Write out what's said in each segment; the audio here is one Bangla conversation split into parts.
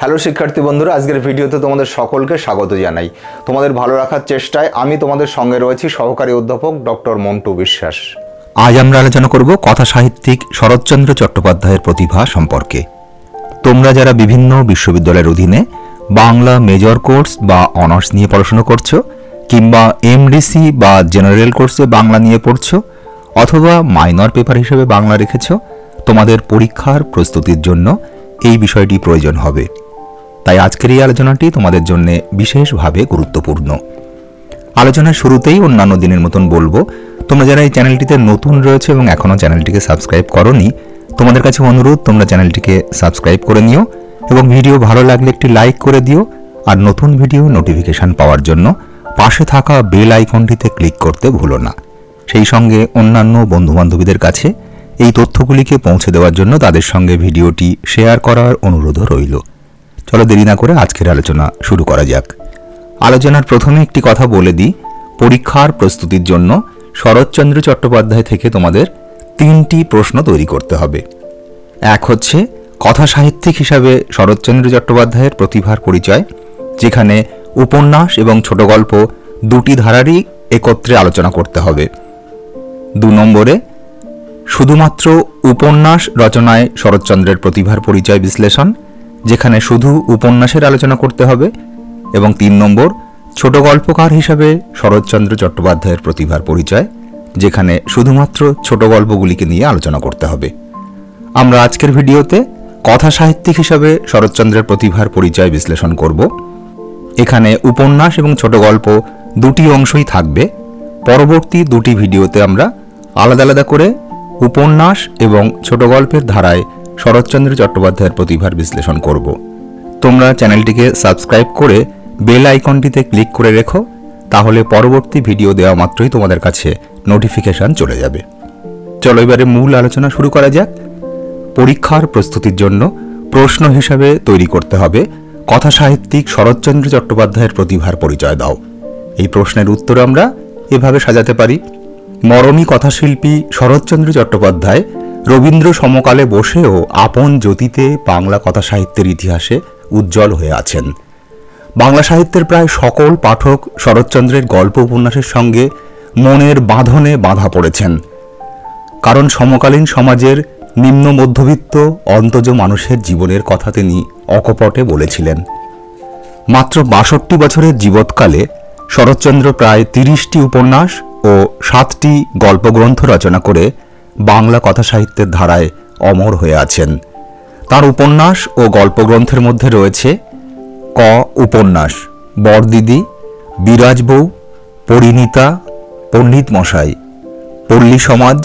হ্যালো শিক্ষার্থী বন্ধুরা, আজকের ভিডিওতে তোমাদের সকলকে স্বাগত জানাই। তোমাদের ভালো রাখার চেষ্টায় আমি তোমাদের সঙ্গে রয়েছি সহকারী অধ্যাপক ডক্টর মন্টু বিশ্বাস। আজ আমরা আলোচনা করব কথা সাহিত্যিক শরৎচন্দ্র চট্টোপাধ্যায়ের প্রতিভা সম্পর্কে। তোমরা যারা বিভিন্ন বিশ্ববিদ্যালয়ের অধীনে বাংলা মেজর কোর্স বা অনার্স নিয়ে পড়াশোনা করছো, কিংবা এমডিসি বা জেনারেল কোর্সে বাংলা নিয়ে পড়ছো, অথবা মাইনর পেপার হিসেবে বাংলা রেখেছো, তোমাদের পরীক্ষার প্রস্তুতির জন্য এই বিষয়টি প্রয়োজন হবে। তাই আজকের এই আলোচনাটি তোমাদের জন্য বিশেষভাবে গুরুত্বপূর্ণ। আলোচনার শুরুতেই অন্যান্য দিনের মতন বলবো, তোমরা যারা এই চ্যানেলটিতে নতুন রয়েছে এবং এখনও চ্যানেলটিকে সাবস্ক্রাইব করোনি, তোমাদের কাছে অনুরোধ তোমরা চ্যানেলটিকে সাবস্ক্রাইব করে নিও এবং ভিডিও ভালো লাগলে একটি লাইক করে দিও। আর নতুন ভিডিও নোটিফিকেশান পাওয়ার জন্য পাশে থাকা বেল আইকনটিতে ক্লিক করতে ভুলো না। সেই সঙ্গে অন্যান্য বন্ধুবান্ধবীদের কাছে এই তথ্যগুলিকে পৌঁছে দেওয়ার জন্য তাদের সঙ্গে ভিডিওটি শেয়ার করার অনুরোধও রইল। চলো দেরি না করে আজকের আলোচনা শুরু করা যাক। আলোচনার প্রথমে একটি কথা বলে দিই, পরীক্ষার প্রস্তুতির জন্য শরৎচন্দ্র চট্টোপাধ্যায় থেকে তোমাদের 3টি প্রশ্ন তৈরি করতে হবে। এক হচ্ছে কথা সাহিত্যিক হিসাবে শরৎচন্দ্র চট্টোপাধ্যায়ের প্রতিভার পরিচয়, যেখানে উপন্যাস এবং ছোট গল্প দুটি ধারারই একত্রে আলোচনা করতে হবে। 2 নম্বরে শুধুমাত্র উপন্যাস রচনায় শরৎচন্দ্রের প্রতিভার পরিচয় বিশ্লেষণ, যেখানে শুধু উপন্যাসের আলোচনা করতে হবে। এবং 3 নম্বর ছোট গল্পকার হিসাবে শরৎচন্দ্র চট্টোপাধ্যায়ের প্রতিভার পরিচয়, যেখানে শুধুমাত্র ছোট গল্পগুলিকে নিয়ে আলোচনা করতে হবে। আমরা আজকের ভিডিওতে কথা সাহিত্যিক হিসাবে শরৎচন্দ্রের প্রতিভার পরিচয় বিশ্লেষণ করব। এখানে উপন্যাস এবং ছোট গল্প দুটি অংশই থাকবে। পরবর্তী দুটি ভিডিওতে আমরা আলাদা আলাদা করে উপন্যাস এবং ছোট গল্পের ধারায় শরৎচন্দ্র চট্টোপাধ্যায়ের প্রতিভার বিশ্লেষণ করব। তোমরা চ্যানেলটিকে সাবস্ক্রাইব করে বেল আইকনটিতে ক্লিক করে রেখো, তাহলে পরবর্তী ভিডিও দেওয়া মাত্রই তোমাদের কাছে নোটিফিকেশান চলে যাবে। চলো এবারে মূল আলোচনা শুরু করা যাক। পরীক্ষার প্রস্তুতির জন্য প্রশ্ন হিসাবে তৈরি করতে হবে কথা সাহিত্যিক শরৎচন্দ্র চট্টোপাধ্যায়ের প্রতিভার পরিচয় দাও। এই প্রশ্নের উত্তর আমরা এভাবে সাজাতে পারি: মরমী কথাশিল্পী শরৎচন্দ্র চট্টোপাধ্যায় রবীন্দ্র সমকালে বসেও আপন জ্যোতিতে বাংলা কথা সাহিত্যের ইতিহাসে উজ্জ্বল হয়ে আছেন। বাংলা সাহিত্যের প্রায় সকল পাঠক শরৎচন্দ্রের গল্প উপন্যাসের সঙ্গে মনের বাঁধনে বাঁধা পড়েছেন, কারণ সমকালীন সমাজের নিম্ন মধ্যবিত্ত অন্তজ মানুষের জীবনের কথা তিনি অকপটে বলেছিলেন। মাত্র 62 বছরের জীবৎকালে শরৎচন্দ্র প্রায় 30টি উপন্যাস ও 7টি গল্পগ্রন্থ রচনা করে বাংলা কথা সাহিত্যের ধারায় অমর হয়ে আছেন। তার উপন্যাস ও গল্পগ্রন্থের মধ্যে রয়েছে ক উপন্যাস বরদিদি, বিরাজ বউ, পরিণীতা, পণ্ডিত মশাই, পল্লী সমাজ,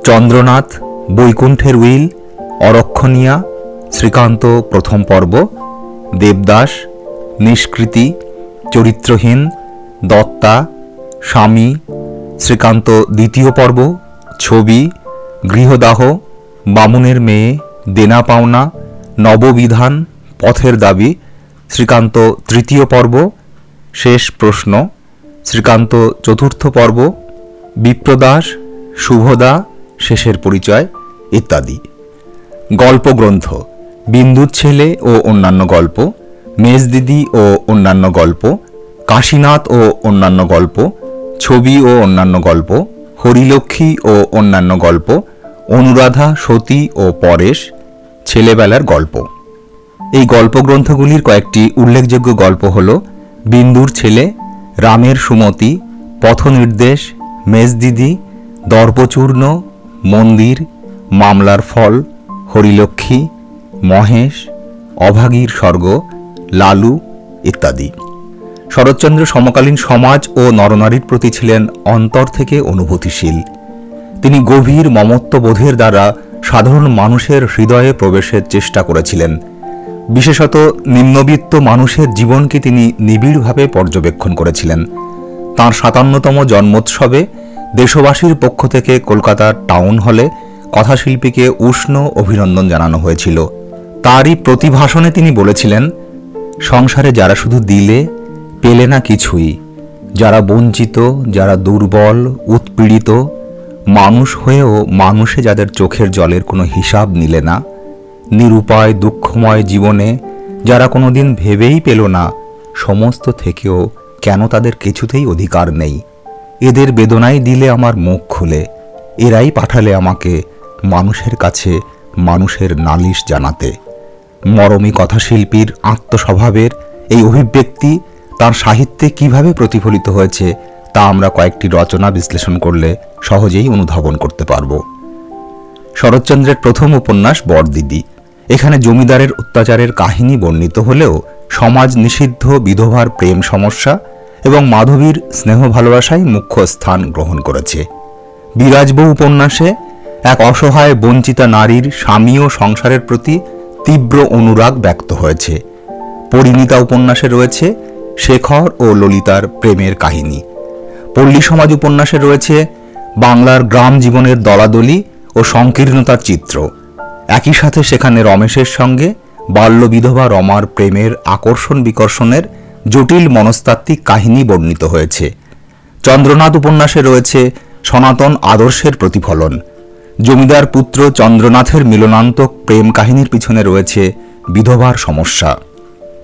চন্দ্রনাথ, বৈকুণ্ঠের উইল, অরক্ষণীয়া, শ্রীকান্ত প্রথম পর্ব, দেবদাস, নিষ্কৃতি, চরিত্রহীন, দত্তা, স্বামী, শ্রীকান্ত দ্বিতীয় পর্ব, ছবি, গৃহদাহ, বামুনের মেয়ে, দেনা পাওনা, নববিধান, পথের দাবি, শ্রীকান্ত তৃতীয় পর্ব, শেষ প্রশ্ন, শ্রীকান্ত চতুর্থ পর্ব, বিপ্রদাস, শুভদা, শেষের পরিচয় ইত্যাদি। গল্পগ্রন্থ বিন্দুর ছেলে ও অন্যান্য গল্প, মেজদিদি ও অন্যান্য গল্প, কাশীনাথ ও অন্যান্য গল্প, ছবি ও অন্যান্য গল্প, হরিলক্ষ্মী ও অন্যান্য গল্প, অনুরাধা, সতী ও পরেশ, ছেলেবেলার গল্প। এই গল্পগ্রন্থগুলির কয়েকটি উল্লেখযোগ্য গল্প হল বিন্দুর ছেলে, রামের সুমতি, পথনির্দেশ, মেজদিদি, দর্পচূর্ণ, মন্দির, মামলার ফল, হরিলক্ষ্মী, মহেশ, অভাগীর স্বর্গ, লালু ইত্যাদি। শরৎচন্দ্র সমকালীন সমাজ ও নরনারীর প্রতি ছিলেন অন্তর থেকে অনুভূতিশীল। তিনি গভীর মমত্ববোধের দ্বারা সাধারণ মানুষের হৃদয়ে প্রবেশের চেষ্টা করেছিলেন। বিশেষত নিম্নবিত্ত মানুষের জীবনকে তিনি নিবিড়ভাবে পর্যবেক্ষণ করেছিলেন। তাঁর 57তম জন্মোৎসবে দেশবাসীর পক্ষ থেকে কলকাতার টাউন হলে কথাশিল্পীকে উষ্ণ অভিনন্দন জানানো হয়েছিল। তারই প্রতিভাষণে তিনি বলেছিলেন, সংসারে যারা শুধু দিলে পেলে না কিছুই, যারা বঞ্চিত, যারা দুর্বল, উৎপীড়িত, মানুষ হয়েও মানুষে যাদের চোখের জলের কোনো হিসাব নিলে না, নিরুপায় দুঃখময় জীবনে যারা কোনোদিন ভেবেই পেল না সমস্ত থেকেও কেন তাদের কিছুতেই অধিকার নেই, এদের বেদনাই দিলে আমার মুখ খুলে, এরাই পাঠালে আমাকে মানুষের কাছে মানুষের নালিশ জানাতে। মরমী কথাশিল্পীর আত্মস্বভাবের এই অভিব্যক্তি তার সাহিত্যে কিভাবে প্রতিফলিত হয়েছে তা আমরা কয়েকটি রচনা বিশ্লেষণ করলে সহজেই অনুধাবন করতে পারব। শরৎচন্দ্রের প্রথম উপন্যাস বরদিদি। এখানে জমিদারের অত্যাচারের কাহিনী বর্ণিত হলেও সমাজ নিষিদ্ধ বিধবার প্রেম সমস্যা এবং মাধবীর স্নেহ ভালোবাসাই মুখ্য স্থান গ্রহণ করেছে। বিরাজবউ উপন্যাসে এক অসহায় বঞ্চিতা নারীর স্বামী ও সংসারের প্রতি তীব্র অনুরাগ ব্যক্ত হয়েছে। পরিণীতা উপন্যাসে রয়েছে শেখর ও ললিতার প্রেমের কাহিনী। পল্লী সমাজ উপন্যাসে রয়েছে বাংলার গ্রাম জীবনের দলাদলি ও সংকীর্ণতার চিত্র। একই সাথে সেখানে রমেশের সঙ্গে বাল্য বিধবা রমার প্রেমের আকর্ষণ বিকর্ষণের জটিল মনস্তাত্ত্বিক কাহিনী বর্ণিত হয়েছে। চন্দ্রনাথ উপন্যাসে রয়েছে সনাতন আদর্শের প্রতিফলন। জমিদার পুত্র চন্দ্রনাথের মিলনান্তক প্রেম কাহিনীর পিছনে রয়েছে বিধবার সমস্যা।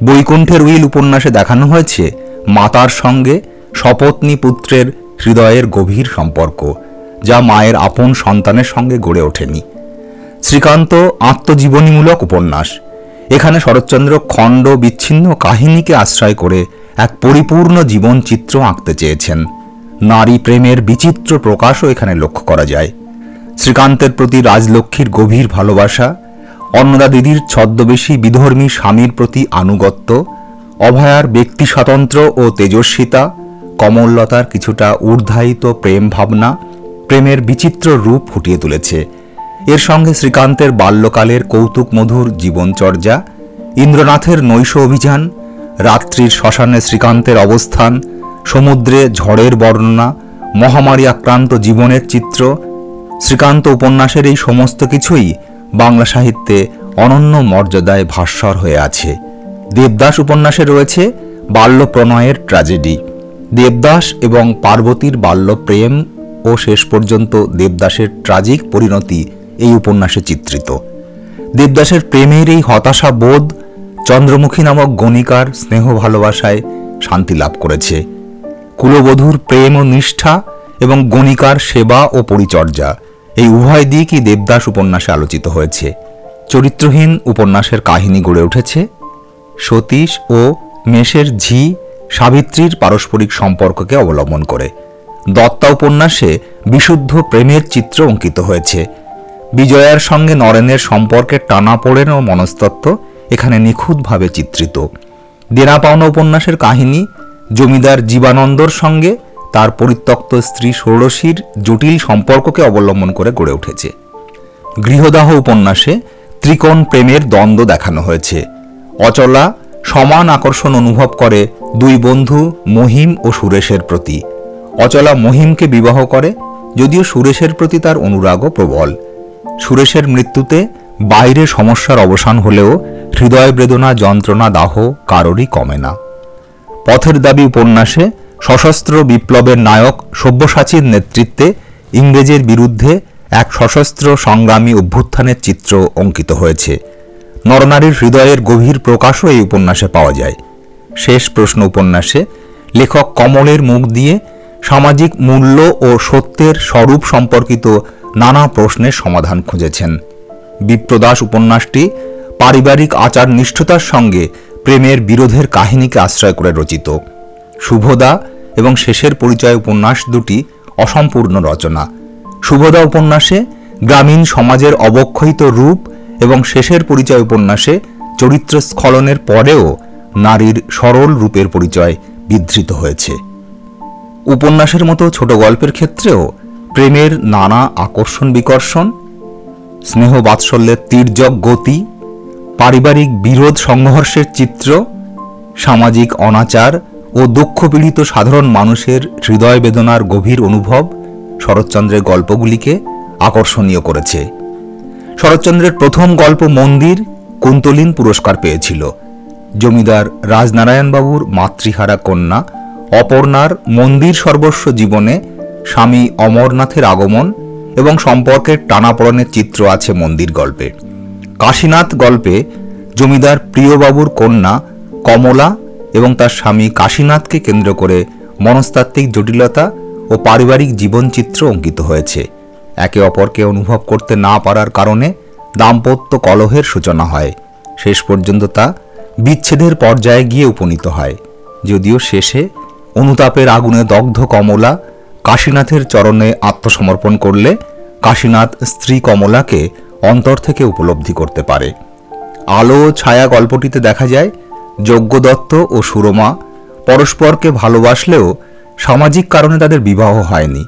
বৈকুণ্ঠের উইল উপন্যাসে দেখানো হয়েছে মাতার সঙ্গে সপত্নী পুত্রের হৃদয়ের গভীর সম্পর্ক, যা মায়ের আপন সন্তানের সঙ্গে গড়ে ওঠেনি। শ্রীকান্ত আত্মজীবনীমূলক উপন্যাস। এখানে শরৎচন্দ্র খণ্ড বিচ্ছিন্ন কাহিনীকে আশ্রয় করে এক পরিপূর্ণ জীবন চিত্র আঁকতে চেয়েছেন। নারী প্রেমের বিচিত্র প্রকাশও এখানে লক্ষ্য করা যায়। শ্রীকান্তের প্রতি রাজলক্ষ্মীর গভীর ভালোবাসা, অন্নদা দিদির ছদ্মবেশী বিধর্মী স্বামীর প্রতি আনুগত্য, অভয়ার ব্যক্তি স্বাতন্ত্র্য ও তেজস্বিতা, কমললতার কিছুটা ঊর্ধ্বায়িত প্রেম ভাবনা প্রেমের বিচিত্র রূপ ফুটিয়ে তুলেছে। এর সঙ্গে শ্রীকান্তের বাল্যকালের কৌতুক মধুর জীবনচর্যা, ইন্দ্রনাথের নৈশ অভিযান, রাত্রির শ্মশানে শ্রীকান্তের অবস্থান, সমুদ্রে ঝড়ের বর্ণনা, মহামারী আক্রান্ত জীবনের চিত্র। শ্রীকান্ত উপন্যাসের এই সমস্ত কিছুই বাংলা সাহিত্যে অনন্য মর্যাদায় ভাস্বর হয়ে আছে। দেবদাস উপন্যাসে রয়েছে বাল্য প্রণয়ের ট্র্যাজেডি। দেবদাস এবং পার্বতীর বাল্য প্রেম ও শেষ পর্যন্ত দেবদাসের ট্রাজিক পরিণতি এই উপন্যাসে চিত্রিত। দেবদাসের প্রেমের এই হতাশা বোধ চন্দ্রমুখী নামক গণিকার স্নেহ ভালোবাসায় শান্তি লাভ করেছে। কুলবধূর প্রেম ও নিষ্ঠা এবং গণিকার সেবা ও পরিচর্যা, এই উভয় দিকই দেবদাস উপন্যাসে আলোচিত হয়েছে। চরিত্রহীন উপন্যাসের কাহিনী গড়ে উঠেছে সতীশ ও মেষের ঝি সাবিত্রীর পারস্পরিক সম্পর্ককে অবলম্বন করে। দত্তা উপন্যাসে বিশুদ্ধ প্রেমের চিত্র অঙ্কিত হয়েছে। বিজয়ার সঙ্গে নরেনের সম্পর্কের টানাপোড়েন ও মনস্তত্ত্ব এখানে নিখুঁতভাবে চিত্রিত। দেনা পাওনা উপন্যাসের কাহিনী জমিদার জীবানন্দর সঙ্গে তার পরিত্যক্ত স্ত্রী ষোড়শীর জটিল সম্পর্ককে অবলম্বন করে গড়ে উঠেছে। গৃহদাহ উপন্যাসে ত্রিকোণ প্রেমের দ্বন্দ্ব দেখানো হয়েছে। অচলা সমান আকর্ষণ অনুভব করে দুই বন্ধু মহিম ও সুরেশের প্রতি। অচলা মহিমকে বিবাহ করে, যদিও সুরেশের প্রতি তার অনুরাগও প্রবল। সুরেশের মৃত্যুতে বাইরে সমস্যার অবসান হলেও হৃদয় বেদনা যন্ত্রণা দাহ কারোরই কমে না। পথের দাবি উপন্যাসে সশস্ত্র বিপ্লবের নায়ক সব্যসাচীর নেতৃত্বে ইংরেজের বিরুদ্ধে এক সশস্ত্র সংগ্রামী অভ্যুত্থানের চিত্র অঙ্কিত হয়েছে। নরনারীর হৃদয়ের গভীর প্রকাশও এই উপন্যাসে পাওয়া যায়। শেষ প্রশ্ন উপন্যাসে লেখক কমলের মুখ দিয়ে সামাজিক মূল্য ও সত্যের স্বরূপ সম্পর্কিত নানা প্রশ্নের সমাধান খুঁজেছেন। বিপ্রদাস উপন্যাসটি পারিবারিক আচার নিষ্ঠতার সঙ্গে প্রেমের বিরোধের কাহিনীকে আশ্রয় করে রচিত। শুভদা এবং শেষের পরিচয় উপন্যাস দুটি অসম্পূর্ণ রচনা। শুভদা উপন্যাসে গ্রামীণ সমাজের অবক্ষয়িত রূপ এবং শেষের পরিচয় উপন্যাসে চরিত্র স্খলনের পরেও নারীর সরল রূপের পরিচয় বিধৃত হয়েছে। উপন্যাসের মতো ছোট গল্পের ক্ষেত্রেও প্রেমের নানা আকর্ষণ বিকর্ষণ, স্নেহ বাৎসল্যের তীর্যক গতি, পারিবারিক বিরোধ সংঘর্ষের চিত্র, সামাজিক অনাচার ও দুঃখপীড়িত সাধারণ মানুষের হৃদয় বেদনার গভীর অনুভব শরৎচন্দ্রের গল্পগুলিকে আকর্ষণীয় করেছে। শরৎচন্দ্রের প্রথম গল্প মন্দির কুন্তলীন পুরস্কার পেয়েছিল। জমিদার রাজনারায়ণবাবুর মাতৃহারা কন্যা অপর্ণার মন্দির সর্বস্ব জীবনে স্বামী অমরনাথের আগমন এবং সম্পর্কের টানাপোড়েনের চিত্র আছে মন্দির গল্পে। কাশীনাথ গল্পে জমিদার প্রিয়বাবুর কন্যা কমলা এবং তার স্বামী কাশীনাথকে কেন্দ্র করে মনস্তাত্ত্বিক জটিলতা ও পারিবারিক জীবনচিত্র অঙ্কিত হয়েছে। একে অপরকে অনুভব করতে না পারার কারণে দাম্পত্য কলহের সূচনা হয়। শেষ পর্যন্ত তা বিচ্ছেদের পর্যায়ে গিয়ে উপনীত হয়। যদিও শেষে অনুতাপের আগুনে দগ্ধ কমলা কাশীনাথের চরণে আত্মসমর্পণ করলে কাশীনাথ স্ত্রী কমলাকে অন্তর থেকে উপলব্ধি করতে পারে। আলো ও ছায়া গল্পটিতে দেখা যায় যজ্ঞদত্ত ও সুরমা পরস্পরকে ভালোবাসলেও সামাজিক কারণে তাদের বিবাহ হয়নি।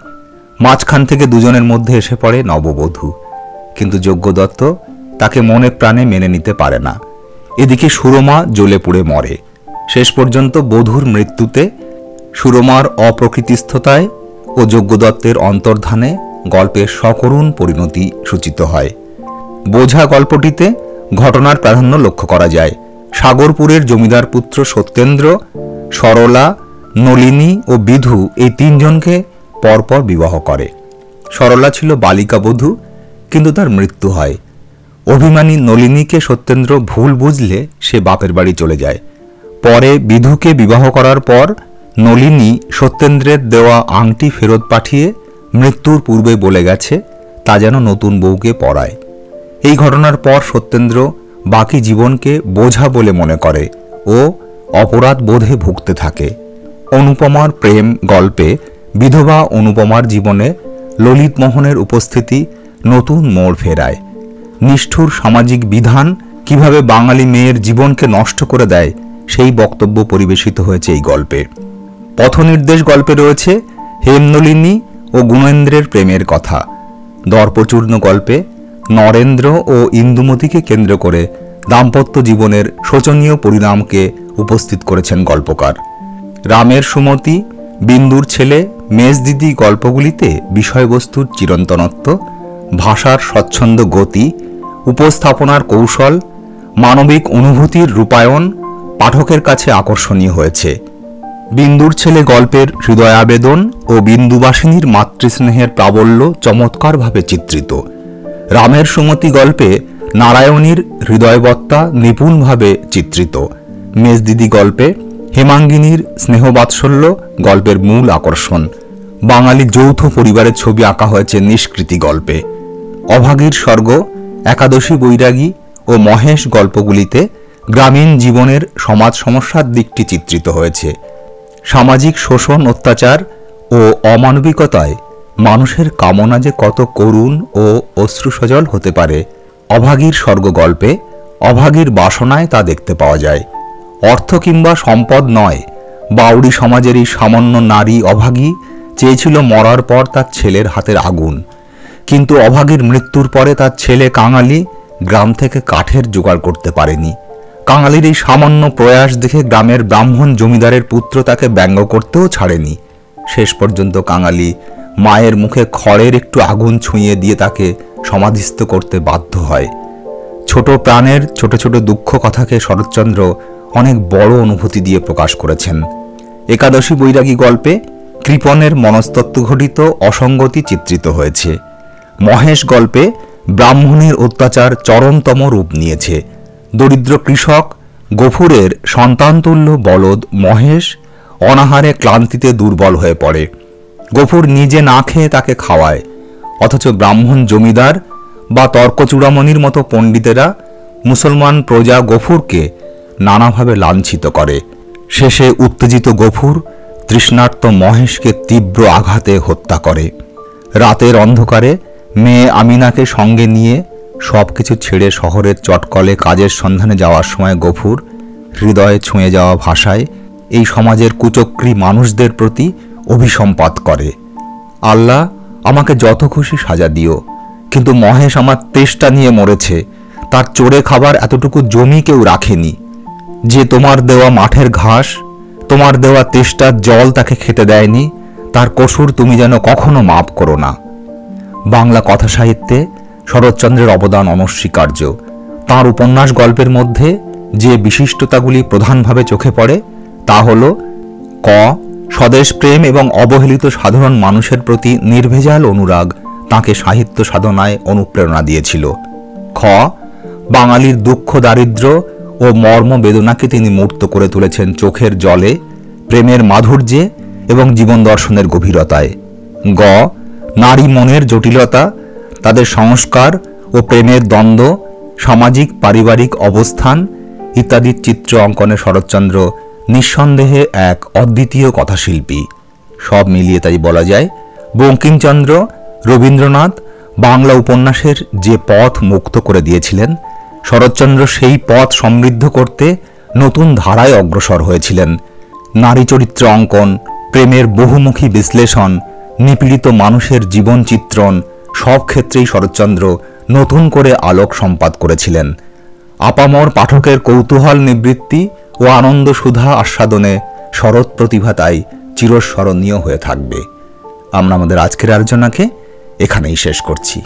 মাঝখান থেকে দুজনের মধ্যে এসে পড়ে নববধূ, কিন্তু যজ্ঞদত্ত তাকে মনে প্রাণে মেনে নিতে পারে না। এদিকে সুরমা জ্বলে পুড়ে মরে। শেষ পর্যন্ত বধূর মৃত্যুতে সুরমার অপ্রকৃতিস্থতায় ও যজ্ঞদত্তের অন্তর্ধানে গল্পের সকরুণ পরিণতি সূচিত হয়। বোঝা গল্পটিতে ঘটনার প্রাধান্য লক্ষ্য করা যায়। সাগরপুরের জমিদার পুত্র সত্যেন্দ্র, সরলা, নলিনী ও বিধু এই তিনজনকে পরপর বিবাহ করে। সরলা ছিল বালিকা বধূ, কিন্তু তার মৃত্যু হয়। অভিমানী নলিনীকে সত্যেন্দ্র ভুল বুঝলে সে বাপের বাড়ি চলে যায়। পরে বিধুকে বিবাহ করার পর নলিনী সত্যেন্দ্রের দেওয়া আংটি ফেরত পাঠিয়ে মৃত্যুর পূর্বে বলে গেছে তা যেন নতুন বউকে পরায়। এই ঘটনার পর সত্যেন্দ্র বাকি জীবনকে বোঝা বলে মনে করে ও অপরাধ বোধে ভুগতে থাকে। অনুপমার প্রেম গল্পে বিধবা অনুপমার জীবনে ললিত মোহনের উপস্থিতি নতুন মোড় ফেরায়। নিষ্ঠুর সামাজিক বিধান কিভাবে বাঙালি মেয়ের জীবনকে নষ্ট করে দেয় সেই বক্তব্য পরিবেশিত হয়েছে এই গল্পে। পথনির্দেশ গল্পে রয়েছে হেমনলিনী ও গুণেন্দ্রের প্রেমের কথা। দর্পচূর্ণ গল্পে নরেন্দ্র ও ইন্দুমতিকে কেন্দ্র করে দাম্পত্য জীবনের শোচনীয় পরিণামকে উপস্থিত করেছেন গল্পকার। রামের সুমতি, বিন্দুর ছেলে, মেজদিদি গল্পগুলিতে বিষয়বস্তুর চিরন্তনত্ব, ভাষার স্বচ্ছন্দ গতি, উপস্থাপনার কৌশল, মানবিক অনুভূতির রূপায়ণ পাঠকের কাছে আকর্ষণীয় হয়েছে। বিন্দুর ছেলে গল্পের হৃদয়াবেদন ও বিন্দুবাসিনীর মাতৃস্নেহের প্রাবল্য চমৎকারভাবে চিত্রিত। রামের সুমতি গল্পে নারায়ণীর হৃদয়বত্তা নিপুণভাবে চিত্রিত। মেজদিদি গল্পে হেমাঙ্গিনীর স্নেহবাৎসল্য গল্পের মূল আকর্ষণ। বাঙালি যৌথ পরিবারের ছবি আঁকা হয়েছে নিষ্কৃতি গল্পে। অভাগীর স্বর্গ, একাদশী বৈরাগী ও মহেশ গল্পগুলিতে গ্রামীণ জীবনের সমাজ সমস্যার দিকটি চিত্রিত হয়েছে। সামাজিক শোষণ, অত্যাচার ও অমানবিকতায় মানুষের কামনা যে কত করুণ ও অশ্রুসজল হতে পারে, অভাগীর স্বর্গ গল্পে অভাগীর বাসনায় তা দেখতে পাওয়া যায়। অর্থ কিংবা সম্পদ নয়, বাউড়ি সমাজের এই সামান্য নারী অভাগী চেয়েছিল মরার পর তার ছেলের হাতের আগুন, কিন্তু অভাগীর মৃত্যুর পরে তার ছেলে কাঙালি গ্রাম থেকে কাঠের জোগাড় করতে পারেনি। কাঙালির এই সামান্য প্রয়াস দেখে গ্রামের ব্রাহ্মণ জমিদারের পুত্র তাকে ব্যঙ্গ করতেও ছাড়েনি। শেষ পর্যন্ত কাঙালি মায়ের মুখে খড়ের একটু আগুন ছুঁয়ে দিয়ে তাকে সমাধিস্থ করতে বাধ্য হয়। ছোট প্রাণের ছোট ছোট দুঃখ কথাকে শরৎচন্দ্র অনেক বড় অনুভূতি দিয়ে প্রকাশ করেছেন। একাদশী বৈরাগী গল্পে কৃপণের মনস্তত্ত্ব ঘটিত অসঙ্গতি চিত্রিত হয়েছে। মহেশ গল্পে ব্রাহ্মণের অত্যাচার চরমতম রূপ নিয়েছে। দরিদ্র কৃষক গফুরের সন্তানতুল্য বলদ মহেশ অনাহারে ক্লান্তিতে দুর্বল হয়ে পড়ে। গফুর নিজে না খেয়ে তাকে খাওয়ায়, অথচ ব্রাহ্মণ জমিদার বা তর্কচূড়ামণির মতো পণ্ডিতেরা মুসলমান প্রজা গফুরকে নানাভাবে লাঞ্ছিত করে। শেষে উত্তেজিত গফুর তৃষ্ণার্ত মহেশকে তীব্র আঘাতে হত্যা করে। রাতের অন্ধকারে মেয়ে আমিনাকে সঙ্গে নিয়ে সবকিছু ছেড়ে শহরের চটকলে কাজের সন্ধানে যাওয়ার সময় গফুর হৃদয়ে ছুঁয়ে যাওয়া ভাষায় এই সমাজের কুচক্রী মানুষদের প্রতি অভিসম্পাত করে। আল্লাহ, আমাকে যত খুশি সাজা দিও, কিন্তু মহেশ আমার তেষ্টা নিয়ে মরেছে, তার চড়ে খাবার এতটুকু জমি কেউ রাখেনি। যে তোমার দেওয়া মাঠের ঘাস, তোমার দেওয়া তেষ্টার জল তাকে খেতে দেয়নি, তার কসুর তুমি যেন কখনো মাপ করো না। বাংলা কথা সাহিত্যে শরৎচন্দ্রের অবদান অনস্বীকার্য। তাঁর উপন্যাস গল্পের মধ্যে যে বিশিষ্টতাগুলি প্রধানভাবে চোখে পড়ে তা হল ক. স্বদেশপ্রেম এবং অবহেলিত সাধারণ মানুষের প্রতি নির্ভেজাল অনুরাগ তাঁকে সাহিত্য সাধনায় অনুপ্রেরণা দিয়েছিল। খ. বাঙালির দুঃখ দারিদ্র্য ও মর্ম বেদনাকে তিনি মূর্ত করে তুলেছেন চোখের জলে, প্রেমের মাধুর্যে এবং জীবন দর্শনের গভীরতায়। গ. নারী মনের জটিলতা, তাদের সংস্কার ও প্রেমের দ্বন্দ্ব, সামাজিক পারিবারিক অবস্থান ইত্যাদির চিত্র অঙ্কনে শরৎচন্দ্র নিঃসন্দেহে এক অদ্বিতীয় কথাশিল্পী। সব মিলিয়ে তাই বলা যায় বঙ্কিমচন্দ্র রবীন্দ্রনাথ বাংলা উপন্যাসের যে পথ মুক্ত করে দিয়েছিলেন, শরৎচন্দ্র সেই পথ সমৃদ্ধ করতে নতুন ধারায় অগ্রসর হয়েছিলেন। নারী চরিত্র অঙ্কন, প্রেমের বহুমুখী বিশ্লেষণ, নিপীড়িত মানুষের জীবন চিত্রণ সব ক্ষেত্রেই শরৎচন্দ্র নতুন করে আলোক সম্পাদ করেছিলেন। আপামর পাঠকের কৌতূহল নিবৃত্তি ও আনন্দ সুধা আস্বাদনে শরৎ প্রতিভা তাই চিরস্মরণীয় হয়ে থাকবে। আমরা আমাদের আজকের আলোচনাকে এখানেই শেষ করছি।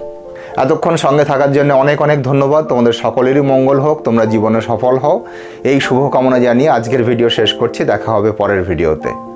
এতক্ষণ সঙ্গে থাকার জন্য অনেক অনেক ধন্যবাদ। তোমাদের সকলেরই মঙ্গল হোক, তোমরা জীবনে সফল হও, এই শুভকামনা জানিয়ে আজকের ভিডিও শেষ করছি। দেখা হবে পরের ভিডিওতে।